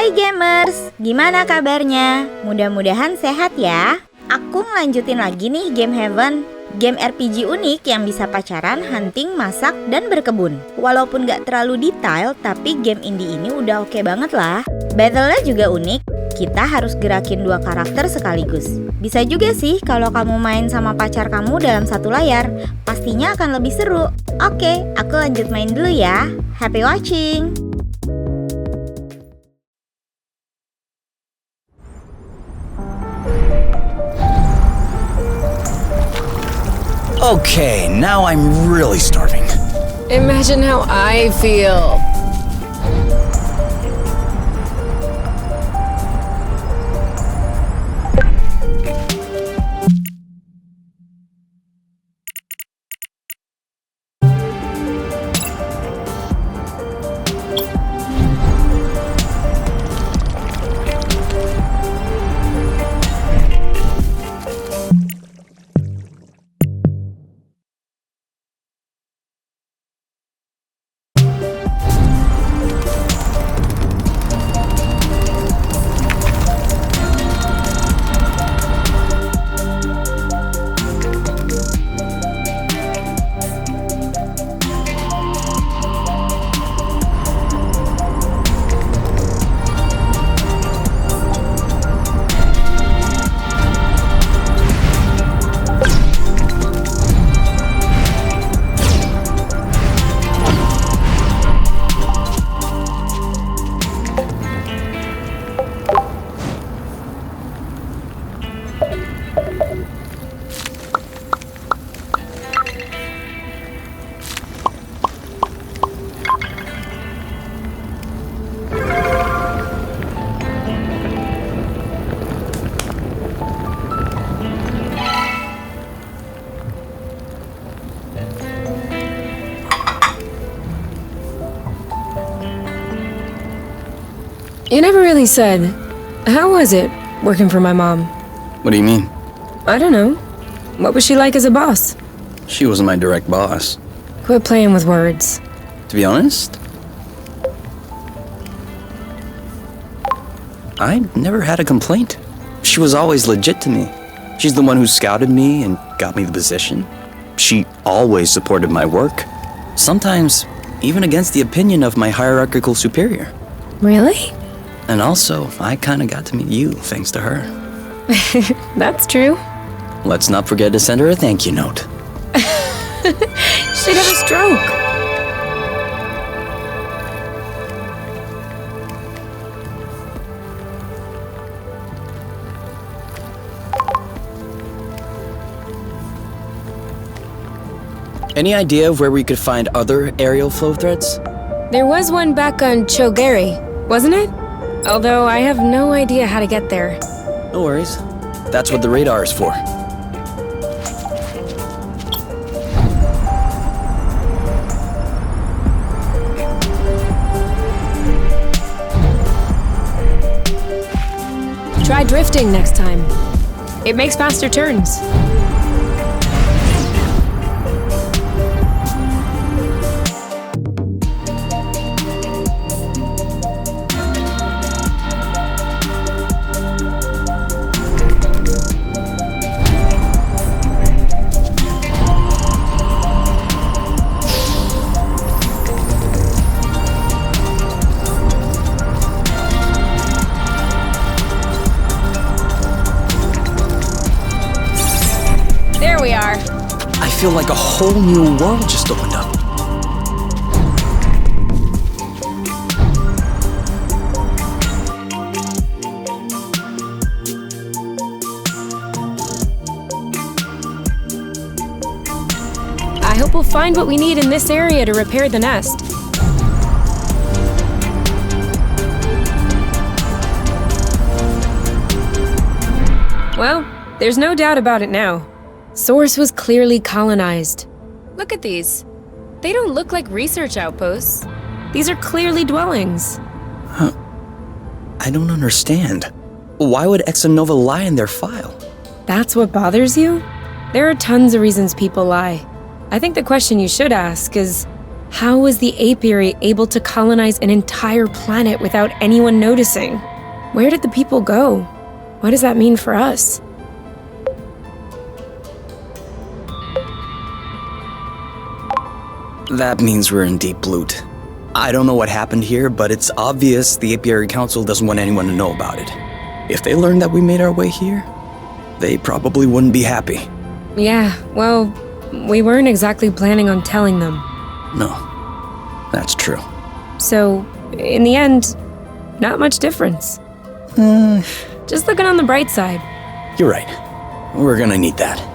Hai gamers, gimana kabarnya? Mudah-mudahan sehat ya. Aku ngelanjutin lagi nih game Heaven. Game RPG unik yang bisa pacaran, hunting, masak, dan berkebun. Walaupun gak terlalu detail, tapi game indie ini udah oke banget lah. Battle-nya juga unik. Kita harus gerakin 2 karakter sekaligus. Bisa juga sih kalau kamu main sama pacar kamu dalam satu layar. Pastinya akan lebih seru. Oke, aku lanjut main dulu ya. Happy watching! Okay, now I'm really starving. Imagine how I feel. You never really said, how was it working for my mom? What do you mean? I don't know. What was she like as a boss? She wasn't my direct boss. Quit playing with words. To be honest, I never had a complaint. She was always legit to me. She's the one who scouted me and got me the position. She always supported my work. Sometimes even against the opinion of my hierarchical superior. Really? And also, I kinda got to meet you thanks to her. That's true. Let's not forget to send her a thank you note. She'd have a stroke. Any idea of where we could find other aerial flow threads? There was one back on Chogari, wasn't it? Although I have no idea how to get there. No worries. That's what the radar is for. Try drifting next time. It makes faster turns. I feel like a whole new world just opened up. I hope we'll find what we need in this area to repair the nest. Well, there's no doubt about it now. Source was clearly colonized. Look at these. They don't look like research outposts. These are clearly dwellings. I don't understand. Why would Exonova lie in their file? That's what bothers you? There are tons of reasons people lie. I think the question you should ask is, How was the apiary able to colonize an entire planet without anyone noticing? Where did the people go? What does that mean for us? That means we're in deep loot. I don't know what happened here, but it's obvious the Apiary Council doesn't want anyone to know about it. If they learned that we made our way here, they probably wouldn't be happy. Yeah, well, we weren't exactly planning on telling them. No, that's true. So, in the end, not much difference. Just looking on the bright side. You're right. We're gonna need that.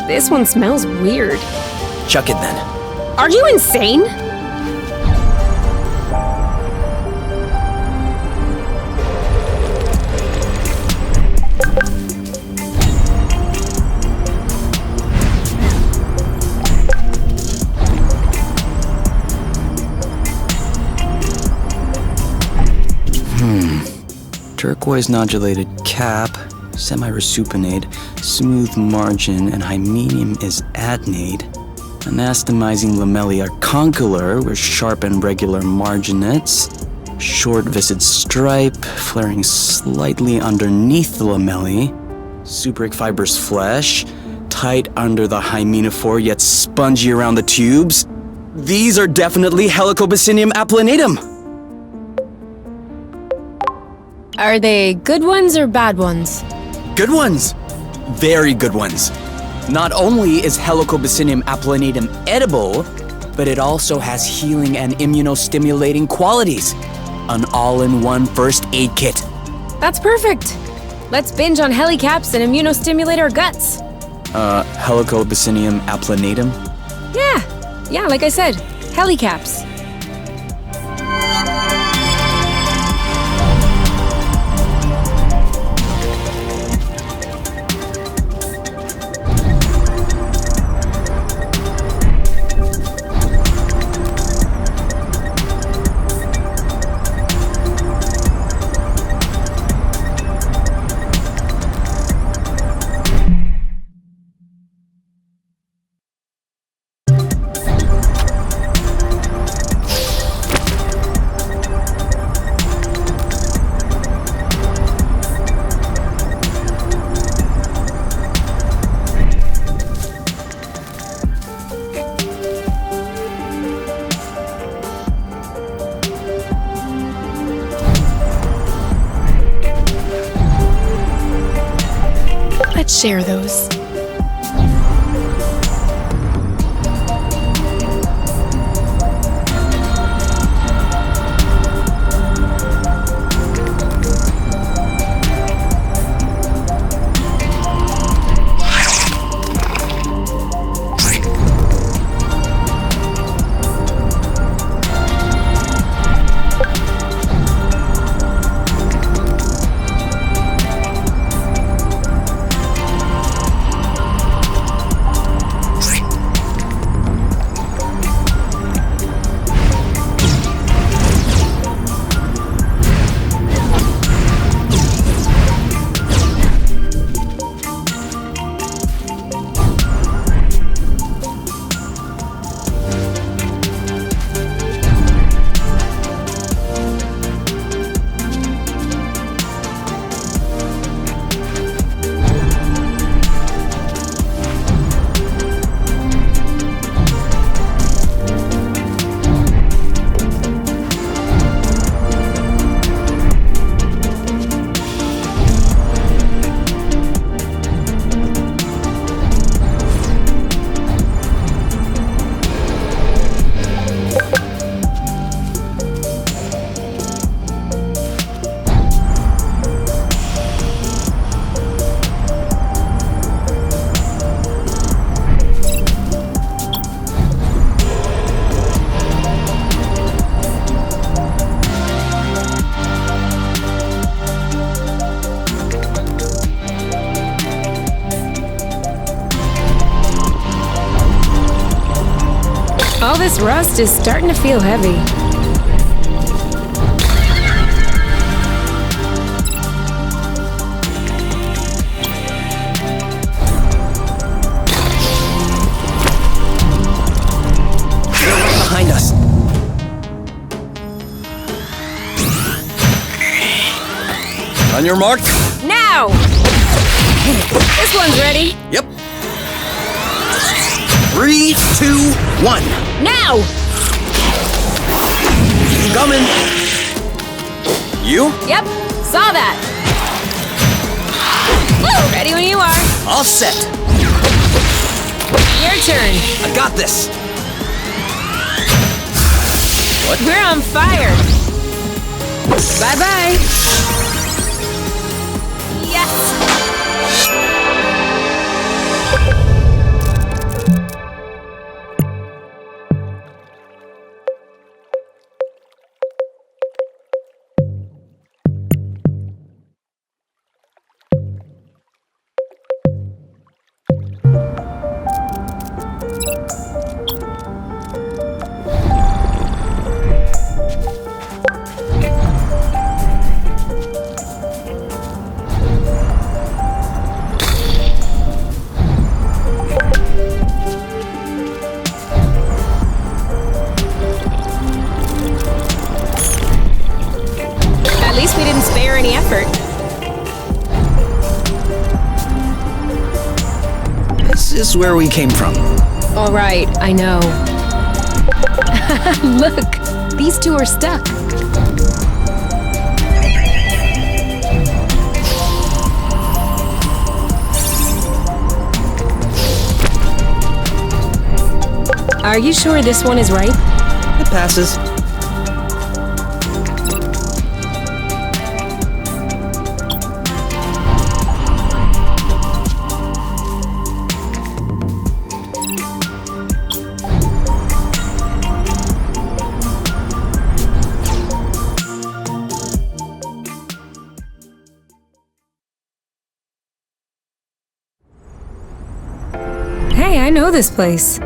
This one smells weird. Chuck it then. Are you insane? Turquoise nodulated cap, semi-resupinate, smooth margin, and hymenium is adnate. Anastomizing lamellae are condylar with sharp and regular marginates. Short viscid stripe, flaring slightly underneath the lamellae. Subric fibrous flesh, tight under the hymenophore yet spongy around the tubes. These are definitely Helicobacinium applanatum! Are they good ones or bad ones? Good ones! Very good ones. Not only is Helicobacinium applanatum edible, but it also has healing and immunostimulating qualities. An all-in-one first aid kit. That's perfect. Let's binge on helicaps and immunostimulate our guts. Helicobacinium applanatum? Yeah, like I said, helicaps. Let's share those. All this rust is starting to feel heavy. Behind us. On your mark. Now! This one's ready. Yep. 3, 2, 1. Now! Coming. You? Yep, saw that. Woo! Ready when you are. All set. Your turn. I got this. What? We're on fire. Bye-bye. Yes! At least we didn't spare any effort. This is where we came from. All right, I know. Look, these two are stuck. Are you sure this one is ripe? It passes. Hey, I know this place.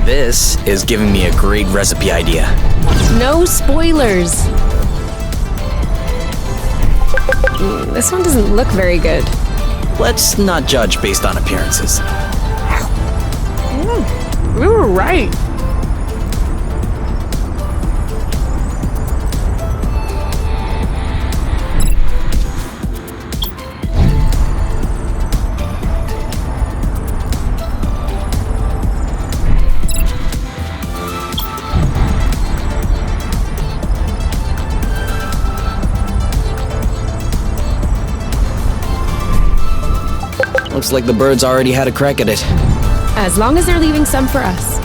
This is giving me a great recipe idea. No spoilers. This one doesn't look very good. Let's not judge based on appearances. We were right. Looks like the birds already had a crack at it. As long as they're leaving some for us.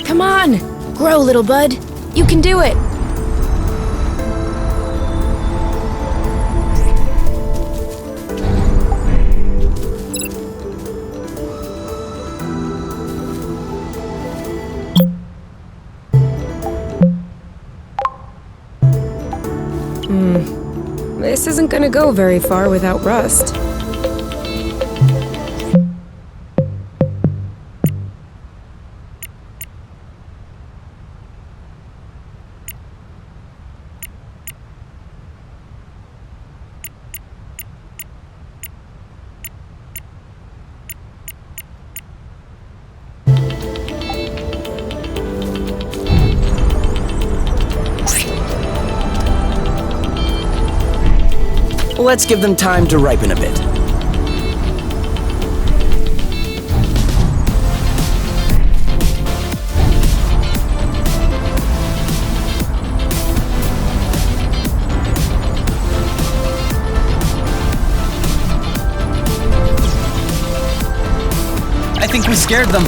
Come on! Grow, little bud. You can do it! isn't gonna go very far without rust. Let's give them time to ripen a bit. I think we scared them.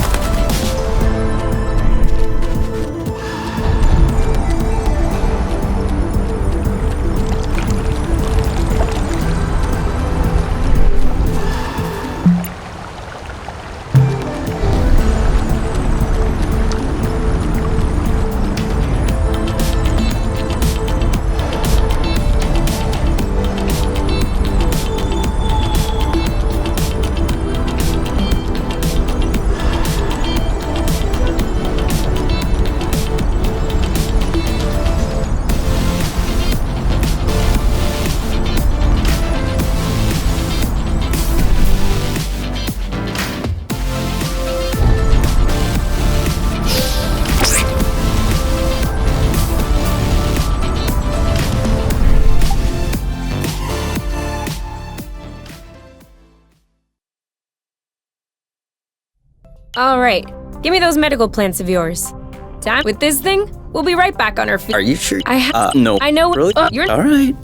Alright, give me those medical plants of yours. Done with this thing? We'll be right back on our feet. Are you sure? No. I know. Really? You're. All right.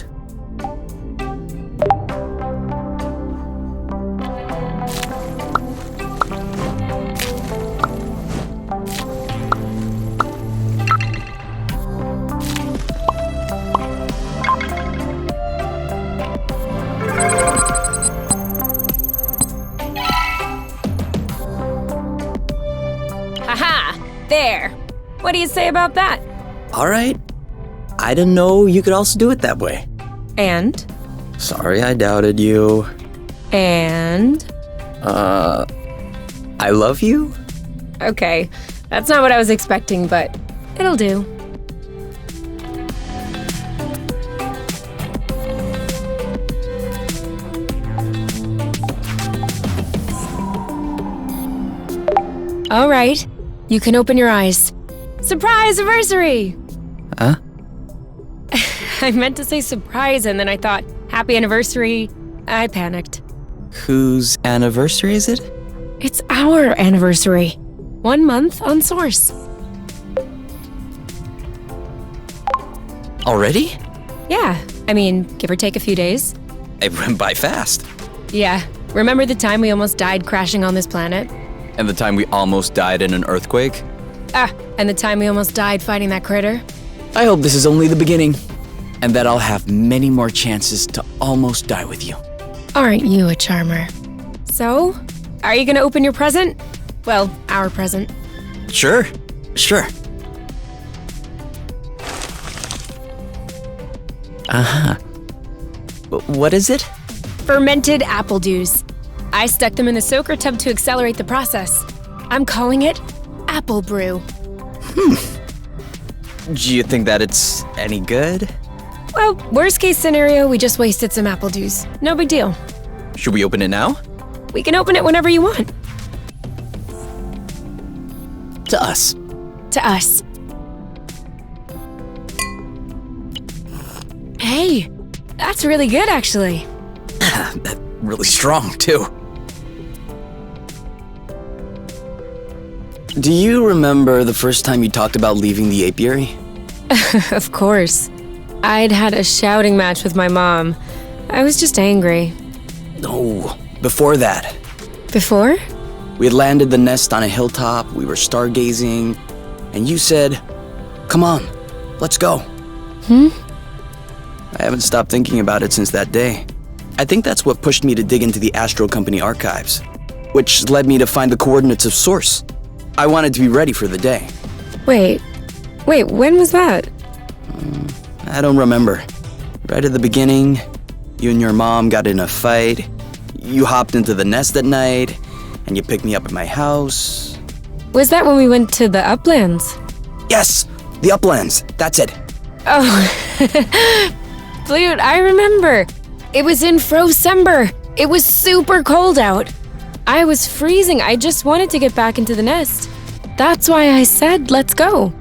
Haha! There! What do you say about that? All right. I didn't know you could also do it that way. And? Sorry I doubted you. And? I love you? Okay, that's not what I was expecting, but it'll do. All right, you can open your eyes. Surprise anniversary! Huh? I meant to say surprise, and then I thought, happy anniversary. I panicked. Whose anniversary is it? It's our anniversary. 1 month on Source. Already? Yeah, I mean, give or take a few days. It went by fast. Yeah, remember the time we almost died crashing on this planet? And the time we almost died in an earthquake? And the time we almost died fighting that critter? I hope this is only the beginning, and that I'll have many more chances to almost die with you. Aren't you a charmer? So, are you gonna open your present? Well, our present. Sure. Uh-huh. What is it? Fermented apple dews. I stuck them in the soaker tub to accelerate the process. I'm calling it Apple Brew. Do you think that it's any good? Well, worst case scenario, we just wasted some apple dews. No big deal. Should we open it now? We can open it whenever you want. To us. To us. Hey, that's really good, actually. Really strong, too. Do you remember the first time you talked about leaving the apiary? Of course. I'd had a shouting match with my mom. I was just angry. No, before that. Before? We had landed the nest on a hilltop, we were stargazing, and you said, "Come on, let's go." I haven't stopped thinking about it since that day. I think that's what pushed me to dig into the Astro Company archives, which led me to find the coordinates of Source. I wanted to be ready for the day. Wait, when was that? I don't remember. Right at the beginning, You and your mom got in a fight. You hopped into the nest at night, and you picked me up at my house. Was that when we went to the uplands? Yes, the uplands. That's it. Oh, Dude, I remember. It was in Frocember. It was super cold out. I was freezing. I just wanted to get back into the nest. That's why I said, let's go.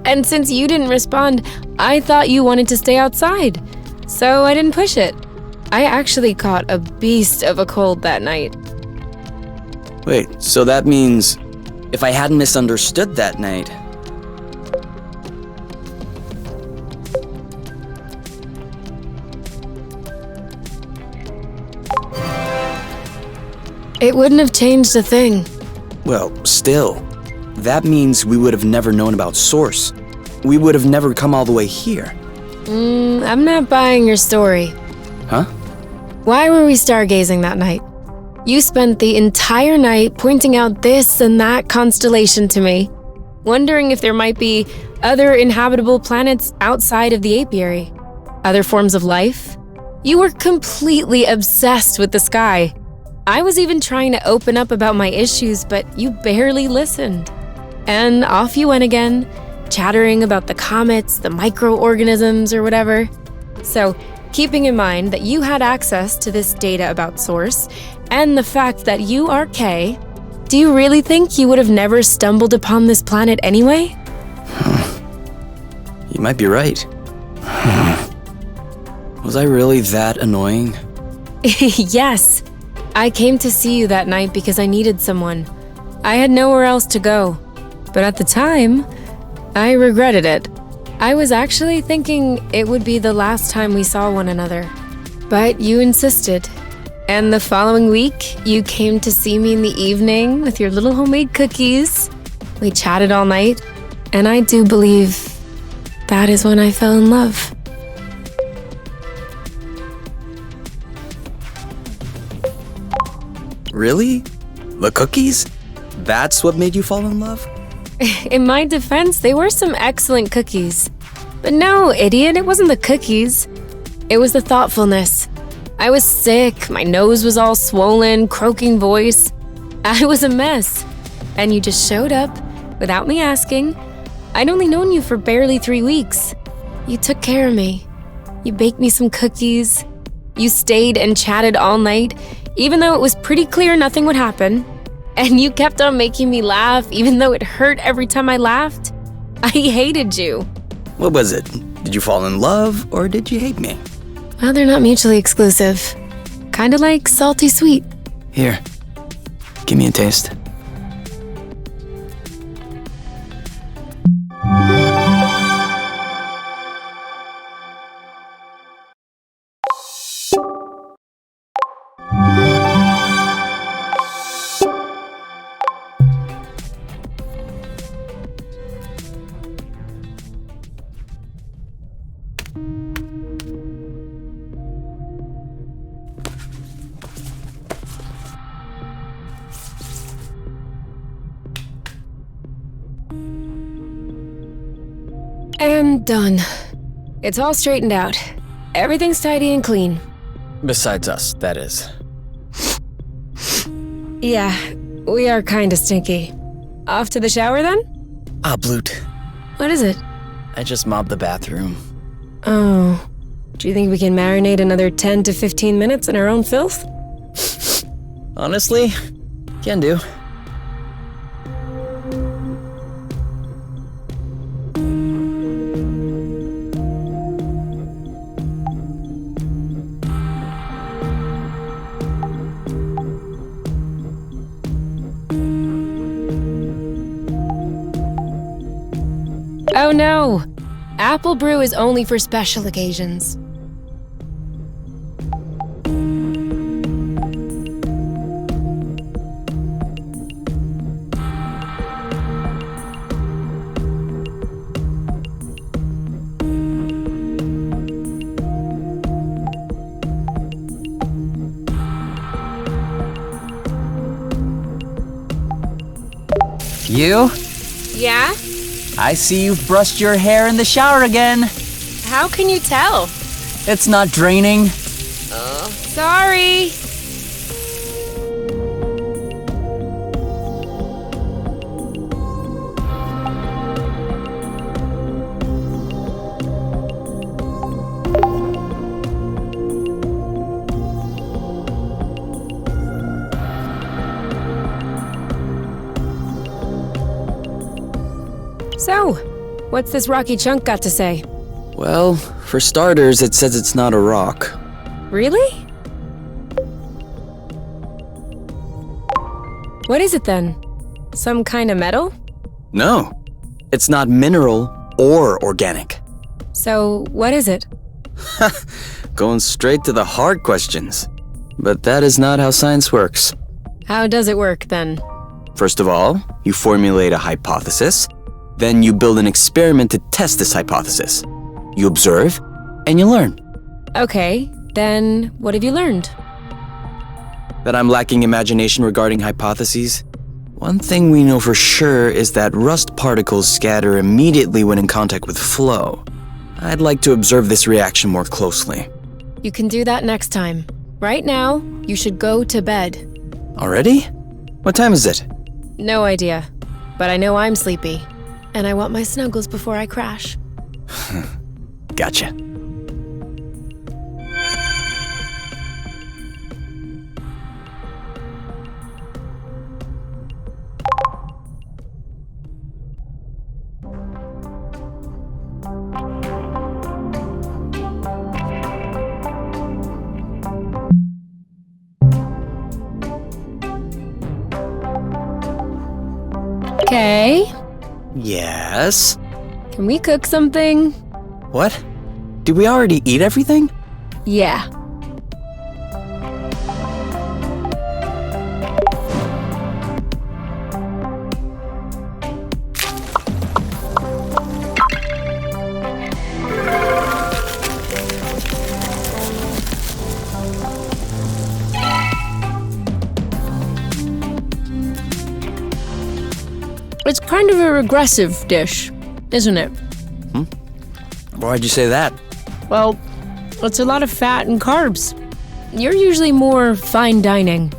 And since you didn't respond, I thought you wanted to stay outside. So I didn't push it. I actually caught a beast of a cold that night. Wait, so that means if I hadn't misunderstood that night... It wouldn't have changed a thing. Well, still, that means we would have never known about Source. We would have never come all the way here. I'm not buying your story. Huh? Why were we stargazing that night? You spent the entire night pointing out this and that constellation to me, wondering if there might be other inhabitable planets outside of the apiary, other forms of life. You were completely obsessed with the sky. I was even trying to open up about my issues, but you barely listened. And off you went again, chattering about the comets, the microorganisms, or whatever. So, keeping in mind that you had access to this data about Source, and the fact that you are K, do you really think you would have never stumbled upon this planet anyway? You might be right. Was I really that annoying? Yes. I came to see you that night because I needed someone. I had nowhere else to go. But at the time, I regretted it. I was actually thinking it would be the last time we saw one another. But you insisted. And the following week, you came to see me in the evening with your little homemade cookies. We chatted all night, and I do believe that is when I fell in love. Really? The cookies? That's what made you fall in love? In my defense, they were some excellent cookies. But no, idiot, it wasn't the cookies. It was the thoughtfulness. I was sick, my nose was all swollen, croaking voice. I was a mess. And you just showed up, without me asking. I'd only known you for barely 3 weeks. You took care of me. You baked me some cookies. You stayed and chatted all night, even though it was pretty clear nothing would happen. And you kept on making me laugh, even though it hurt every time I laughed. I hated you. What was it? Did you fall in love, or did you hate me? Well, they're not mutually exclusive. Kinda like salty sweet. Here, give me a taste. And done. It's all straightened out. Everything's tidy and clean. Besides us, that is. Yeah, we are kinda stinky. Off to the shower then? Ah, Bloot. What is it? I just mopped the bathroom. Oh. Do you think we can marinate another 10 to 15 minutes in our own filth? Honestly, can do. Oh no! Apple brew is only for special occasions. You? Yeah? I see you've brushed your hair in the shower again. How can you tell? It's not draining. Sorry. So, what's this rocky chunk got to say? Well, for starters, it says it's not a rock. Really? What is it then? Some kind of metal? No, it's not mineral or organic. So, what is it? Going straight to the hard questions. But that is not how science works. How does it work then? First of all, you formulate a hypothesis. Then you build an experiment to test this hypothesis. You observe, and you learn. Okay, then what have you learned? That I'm lacking imagination regarding hypotheses? One thing we know for sure is that rust particles scatter immediately when in contact with flow. I'd like to observe this reaction more closely. You can do that next time. Right now, you should go to bed. Already? What time is it? No idea, but I know I'm sleepy. And I want my snuggles before I crash. Gotcha. Okay. Yes? Can we cook something? What? Did we already eat everything? Yeah. It's kind of a regressive dish, isn't it? Why'd you say that? Well, it's a lot of fat and carbs. You're usually more fine dining.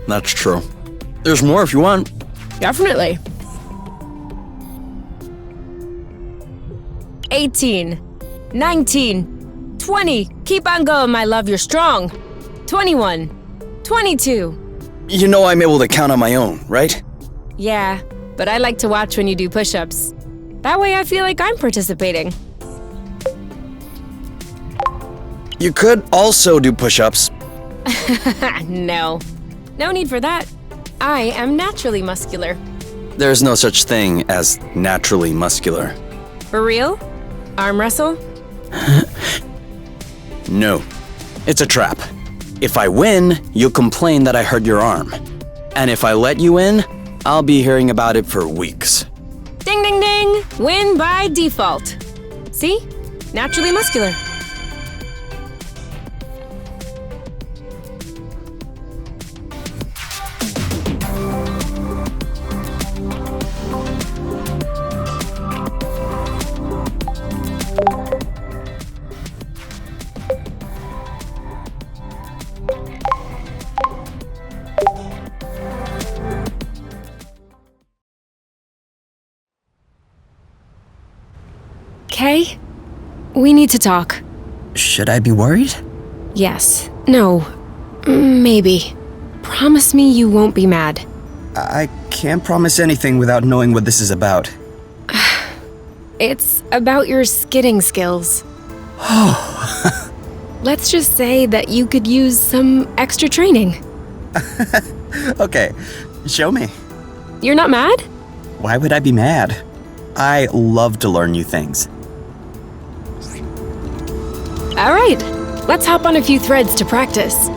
That's true. There's more if you want. Definitely. 18, 19, 20. Keep on going, my love, you're strong. 21, 22. You know I'm able to count on my own, right? Yeah, but I like to watch when you do push-ups. That way I feel like I'm participating. You could also do push-ups. No. No need for that. I am naturally muscular. There's no such thing as naturally muscular. For real? Arm wrestle? No. It's a trap. If I win, you'll complain that I hurt your arm. And if I let you in, I'll be hearing about it for weeks. Ding ding ding! Win by default. See? Naturally muscular. Okay? We need to talk. Should I be worried? Yes. No. Maybe. Promise me you won't be mad. I can't promise anything without knowing what this is about. It's about your skidding skills. Let's just say that you could use some extra training. Okay, show me. You're not mad? Why would I be mad? I love to learn new things. All right. Let's hop on a few threads to practice.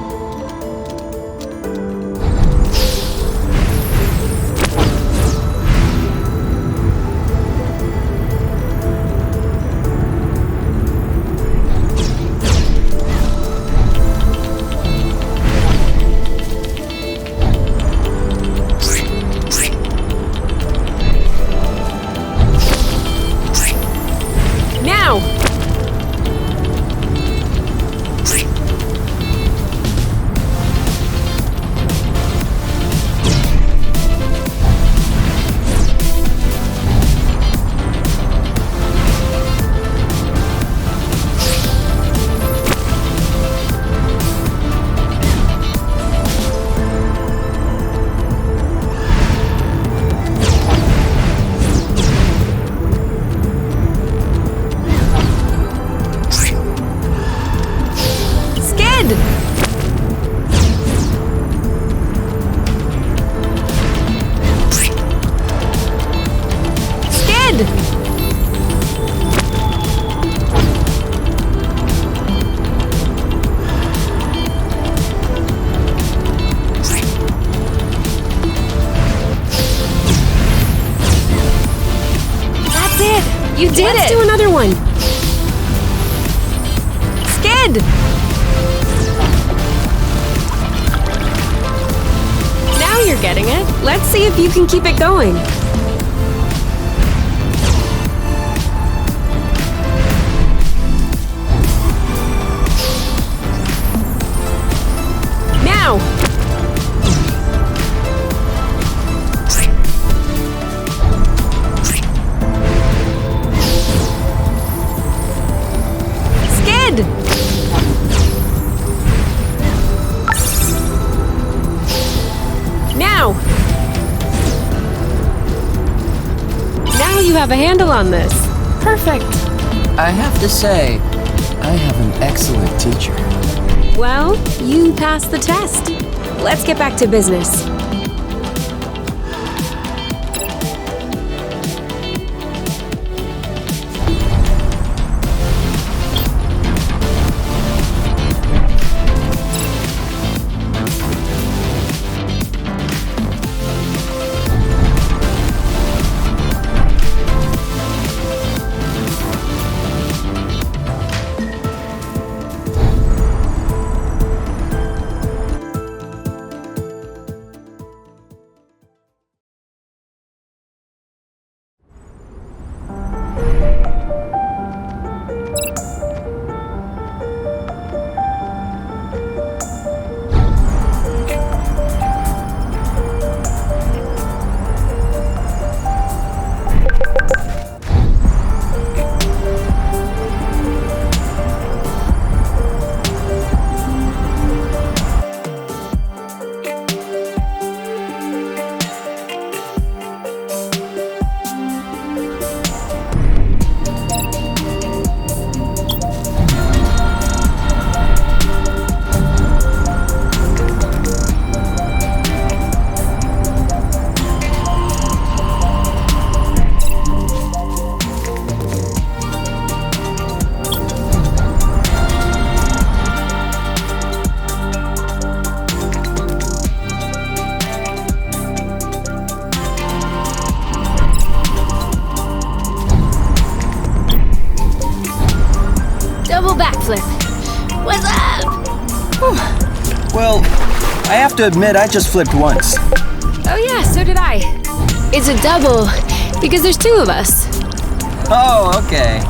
You did it! Let's do another one! Skid! Now you're getting it. Let's see if you can keep it going. Now! Skid! Now! Now you have a handle on this. Perfect. I have to say, I have an excellent teacher. Well, you passed the test. Let's get back to business. Double backflip. What's up? Well, I have to admit I just flipped once. Oh yeah, so did I. It's a double because there's two of us. Oh, okay.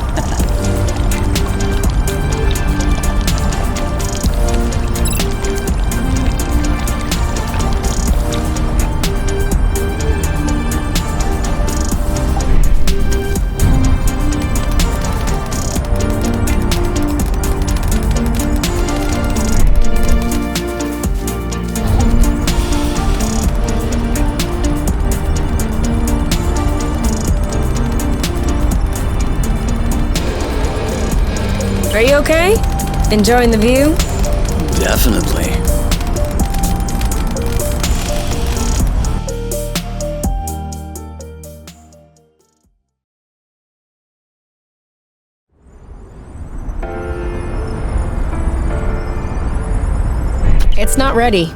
Are you okay? Enjoying the view? Definitely. It's not ready.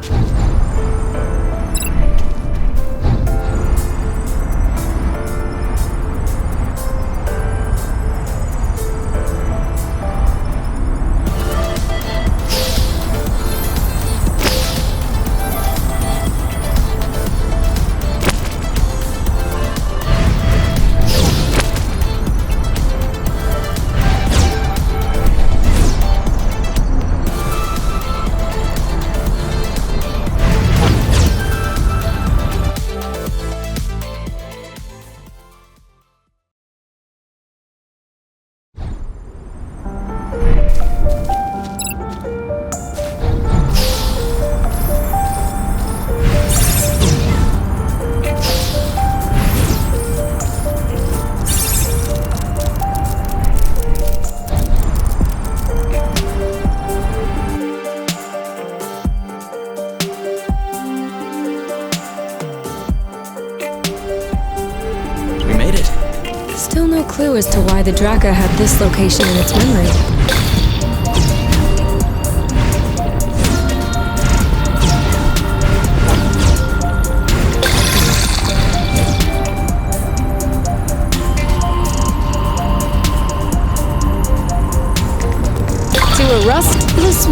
Still no clue as to why the Draka had this location in its memory.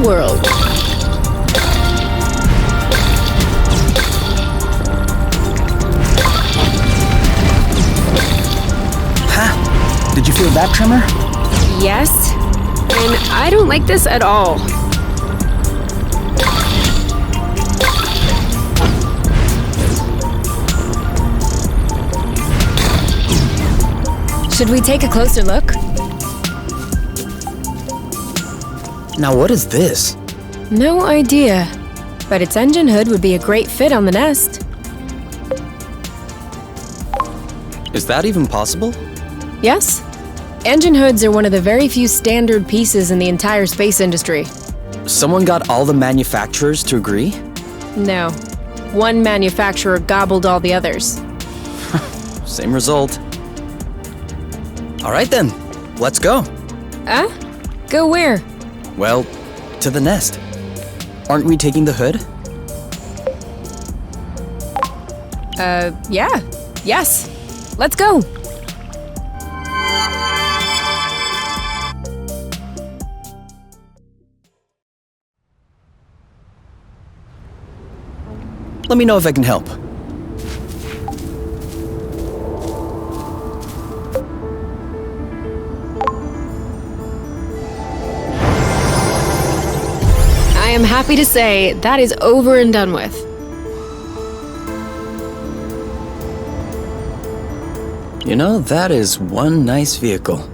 world. Ha! Did you feel that tremor? Yes, and I don't like this at all. Should we take a closer look? Now what is this? No idea, but its engine hood would be a great fit on the nest. Is that even possible? Yes? Engine hoods are one of the very few standard pieces in the entire space industry. Someone got all the manufacturers to agree? No. One manufacturer gobbled all the others. Same result. All right then, let's go. Go where? Well, to the nest. Aren't we taking the hood? Yeah. Yes. Let's go. Let me know if I can help. I am happy to say that is over and done with. You know, that is one nice vehicle.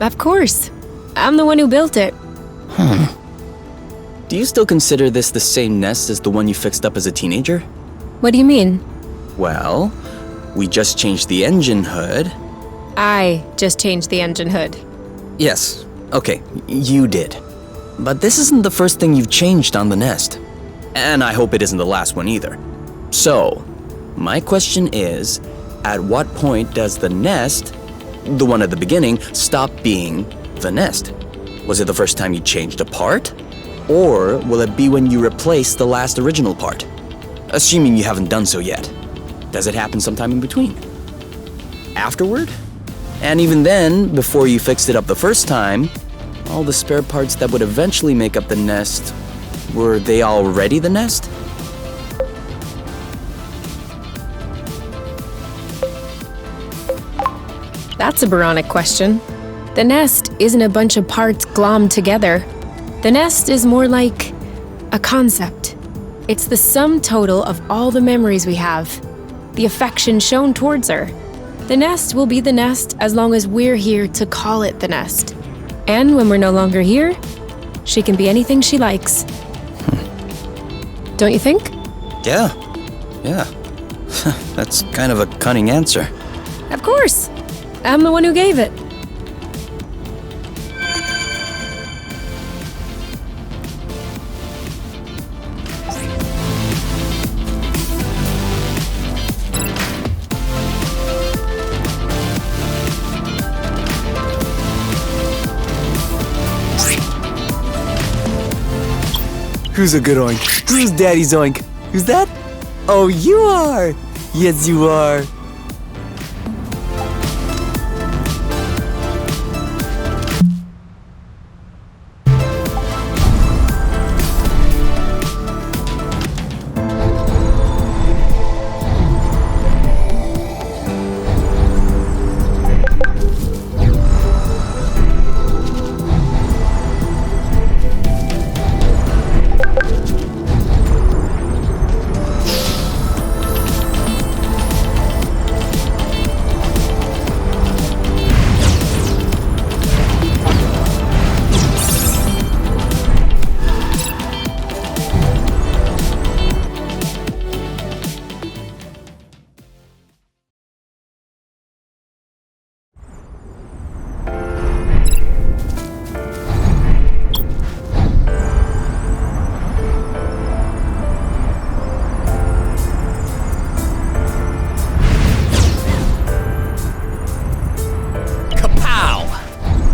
Of course. I'm the one who built it. Do you still consider this the same nest as the one you fixed up as a teenager? What do you mean? Well, we just changed the engine hood. I just changed the engine hood. Yes, okay, you did. But this isn't the first thing you've changed on the nest. And I hope it isn't the last one either. So, my question is, at what point does the nest, the one at the beginning, stop being the nest? Was it the first time you changed a part? Or will it be when you replace the last original part? Assuming you haven't done so yet. Does it happen sometime in between? Afterward? And even then, before you fixed it up the first time, all the spare parts that would eventually make up the nest, were they already the nest? That's a Boronic question. The nest isn't a bunch of parts glommed together. The nest is more like a concept. It's the sum total of all the memories we have, the affection shown towards her. The nest will be the nest as long as we're here to call it the nest. And when we're no longer here, she can be anything she likes. Don't you think? Yeah. That's kind of a cunning answer. Of course. I'm the one who gave it. Who's a good oink? Who's daddy's oink? Who's that? Oh, you are! Yes, you are.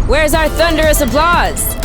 Where's our thunderous applause?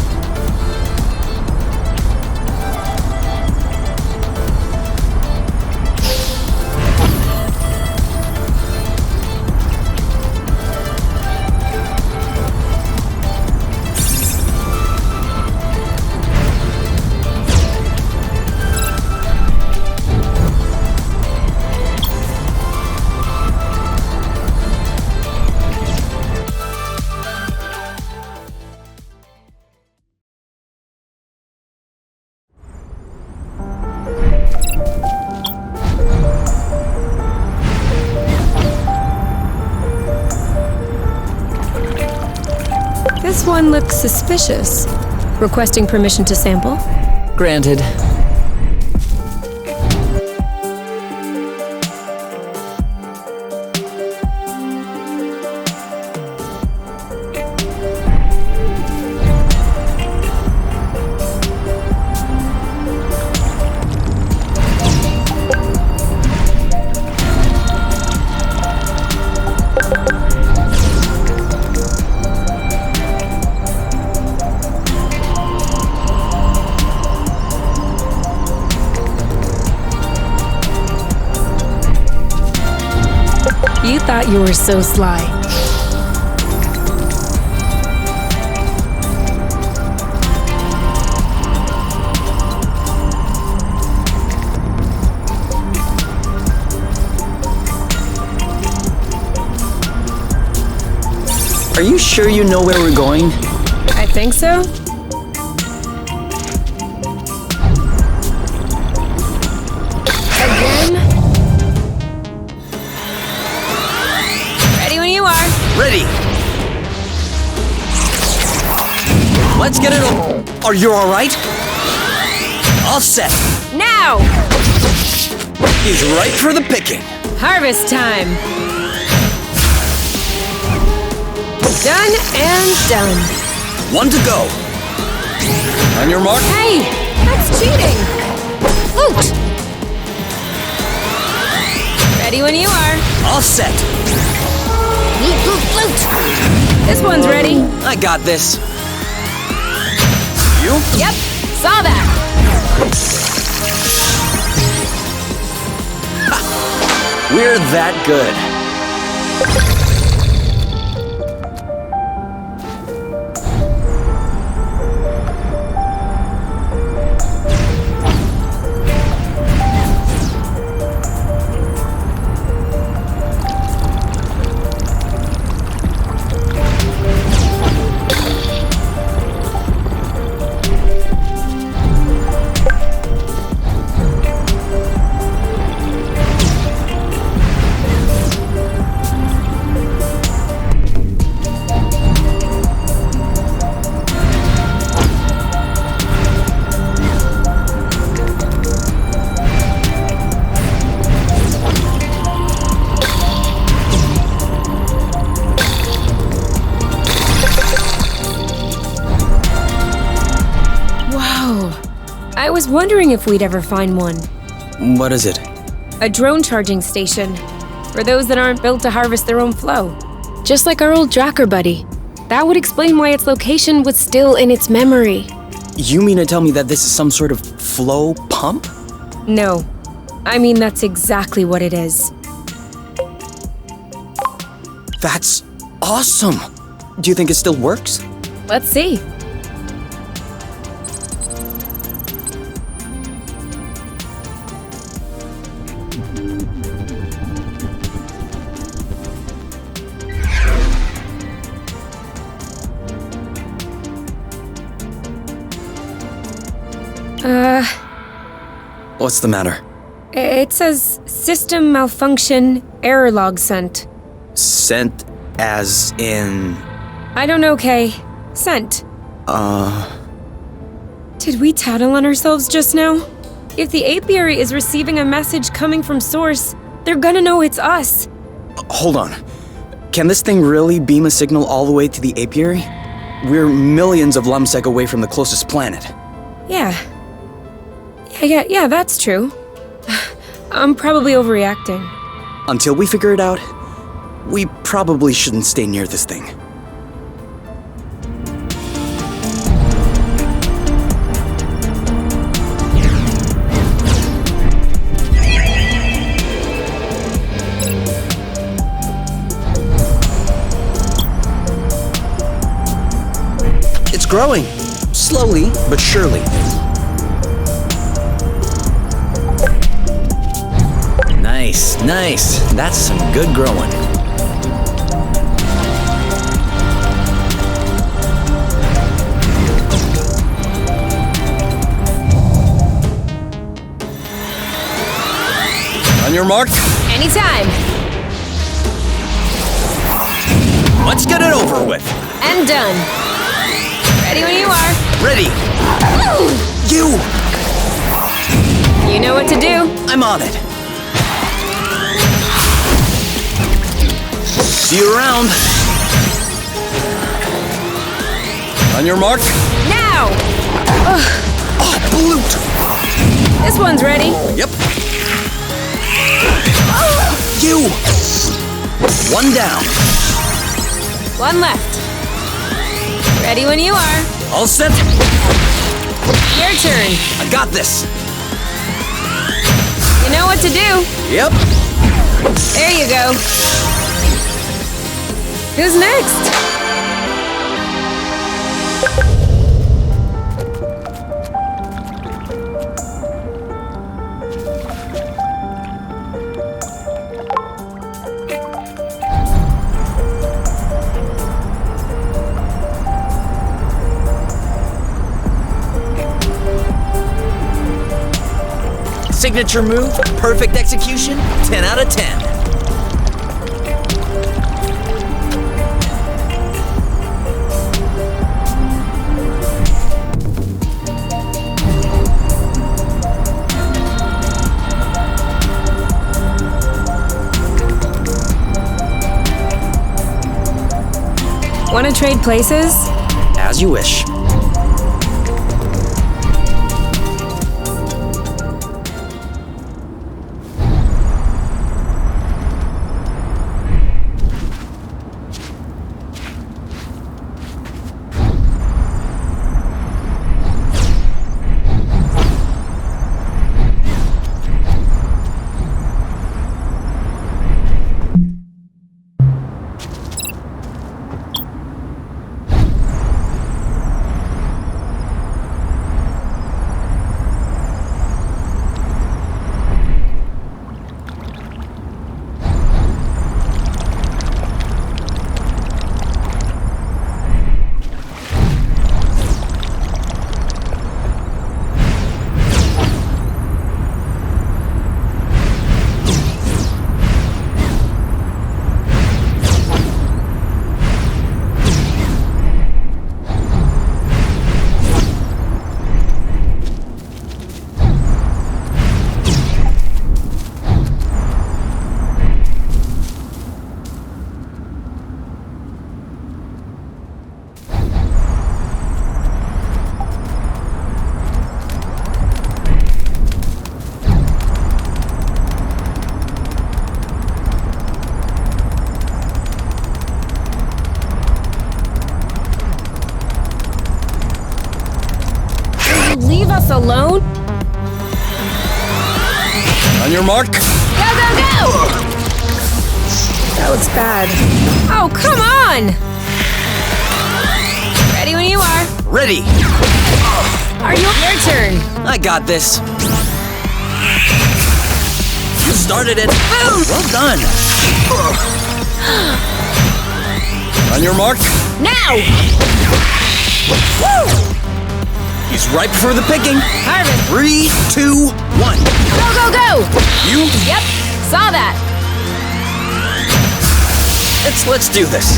This one looks suspicious. Requesting permission to sample? Granted. You thought you were so sly. Are you sure you know where we're going? I think so. Again? Ready when you are. Ready! Let's get it over. Are you alright? All set. Now! He's ripe for the picking. Harvest time! Done and done. One to go. On your mark. Hey! That's cheating! Flute! Ready when you are. All set. Flute, flute, flute! This one's ready. I got this. You? Yep, saw that. We're that good. I was wondering if we'd ever find one. What is it? A drone charging station. For those that aren't built to harvest their own flow. Just like our old Dracker buddy. That would explain why its location was still in its memory. You mean to tell me that this is some sort of flow pump? No. I mean, that's exactly what it is. That's awesome! Do you think it still works? Let's see. What's the matter? It says system malfunction, error log sent. Sent as in... I don't know, Kay. Sent. Did we tattle on ourselves just now? If the apiary is receiving a message coming from Source, they're gonna know it's us. Hold on. Can this thing really beam a signal all the way to the apiary? We're millions of lumsec away from the closest planet. Yeah, that's true. I'm probably overreacting. Until we figure it out, we probably shouldn't stay near this thing. It's growing. Slowly, but surely. Nice. That's some good growing. On your mark. Anytime. Let's get it over with. And done. Ready when you are. Ready! You! You know what to do. I'm on it. See you around. On your mark. Now! Oh, bloot! This one's ready. Yep. You! One down. One left. Ready when you are. All set. Your turn. I got this. You know what to do. Yep. There you go. Who's next? Signature move, perfect execution, 10 out of 10. Want to trade places? As you wish. Leave us alone? On your mark. Go, go, go! That looks bad. Oh, come on! Ready when you are. Ready. Are you? Your turn. I got this. You started it. Boom! Well done. On your mark. Now! Woo! He's ripe for the picking. Harvest. 3, 2, 1. Go, go, go! You? Yep, saw that. Let's do this.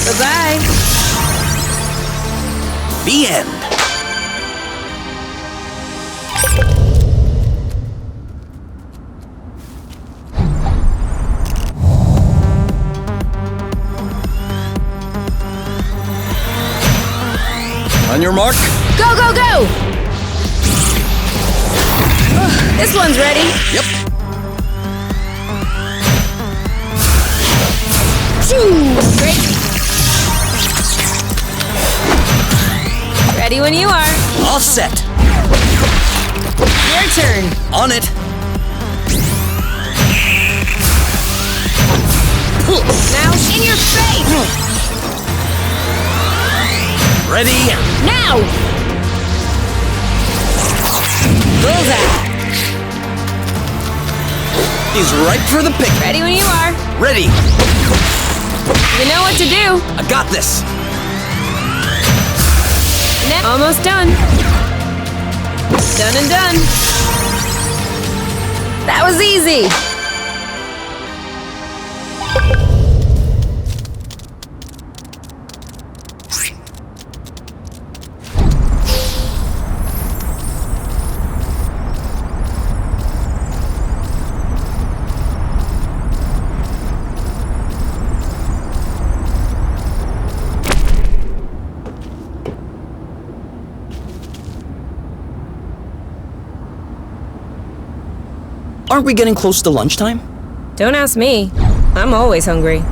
Bye-bye. The end. On your mark. Go, go, go! This one's ready. Yep. Great. Ready when you are. All set. Your turn. On it. Now in your face. Ready. Now. Bullseye. He's ripe for the pick. Ready when you are. Ready. You know what to do. I got this. Almost done. Done and done. That was easy. Aren't we getting close to lunchtime? Don't ask me. I'm always hungry.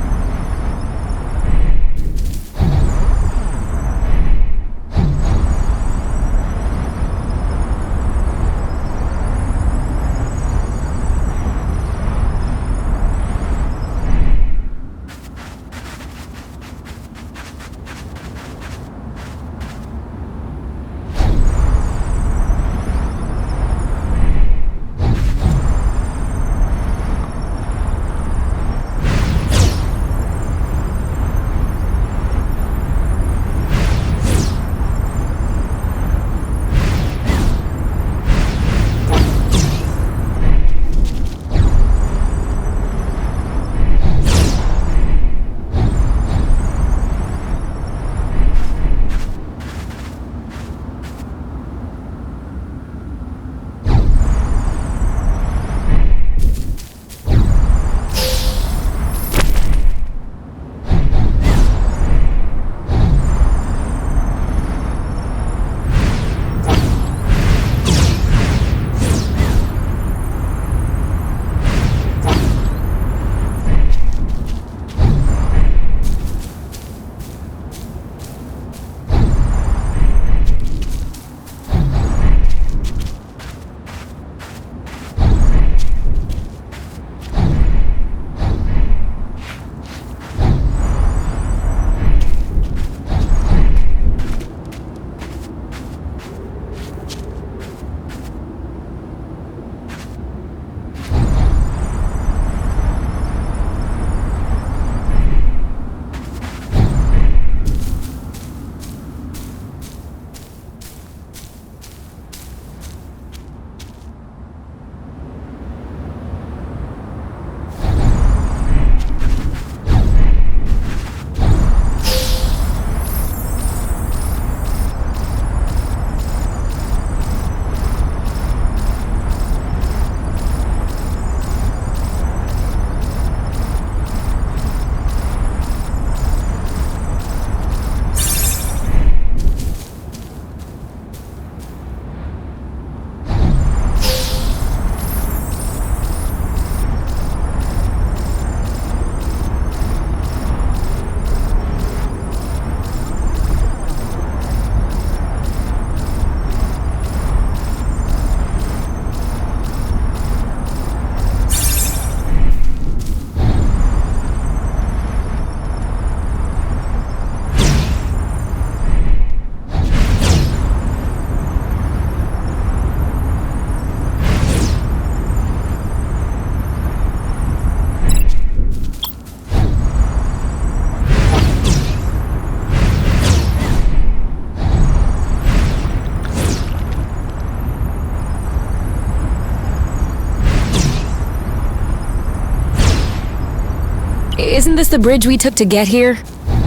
Isn't this the bridge we took to get here?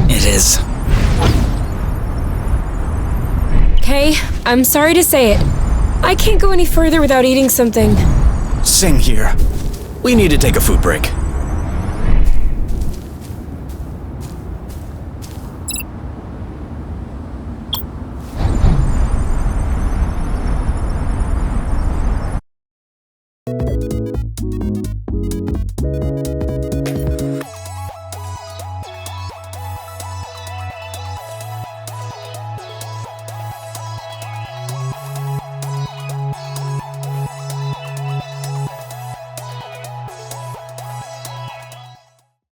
It is. Kay, I'm sorry to say it. I can't go any further without eating something. Same here. We need to take a food break.